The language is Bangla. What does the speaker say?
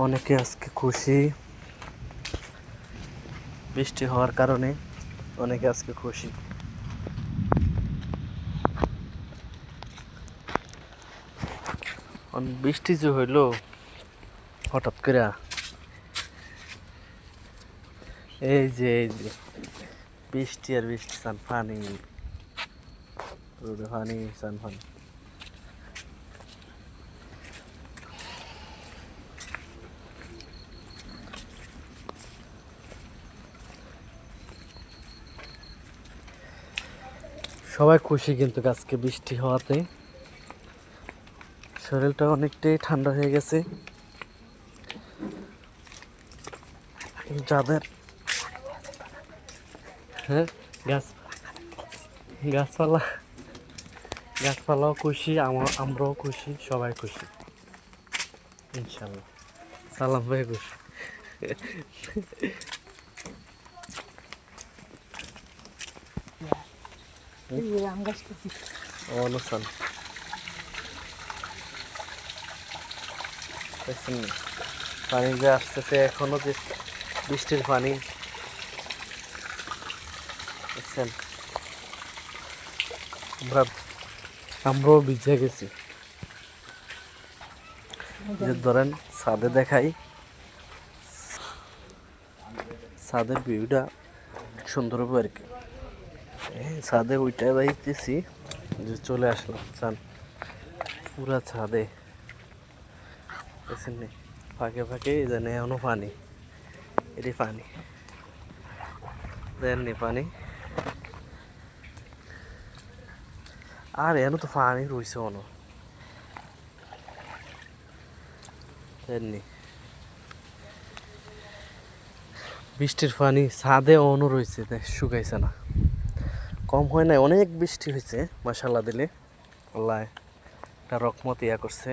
অনেকে আজকে খুশি, বৃষ্টি হওয়ার কারণে অনেকে আজকে খুশি। বৃষ্টি যে হইল হঠাৎ করে, এই যে বৃষ্টি আর বৃষ্টি, সান পানি, রোদে পানি, সান পানি। সবাই খুশি কিন্তু আজকে বৃষ্টি হওয়াতে শরীরটা অনেকটাই ঠান্ডা হয়ে গেছে। যাদের গাছপালা গাছপালাও খুশি, আমরাও খুশি, সবাই খুশি ইনশাল্লাহ। সালাম ভাই খুশি। অনুষ্ঠান পানি যে আসতেছে এখনো, যে বৃষ্টির পানি দেখছেন, আমরাও ভিজে গেছি। যে ধরেন ছাদে দেখাই, ছাদের ভিউটা সুন্দর হবে আর কি। ছাদে ওইটাই বাইতেছি যে চলে আসলাম চান পুরা ছাদে, দেখছেন নি ফাঁকে ফাঁকে জানে এখনো পানি, এটি পানি দেননি পানি, আর এখনো তো পানি রয়েছে অন দেননি। বৃষ্টির পানি ছাদে অনও রয়েছে, শুকাইছে না, কম হয় নাই, অনেক বৃষ্টি হয়েছে মাশাআল্লাহ। দিলে আল্লাহ একটা রহমত ইয়া করছে।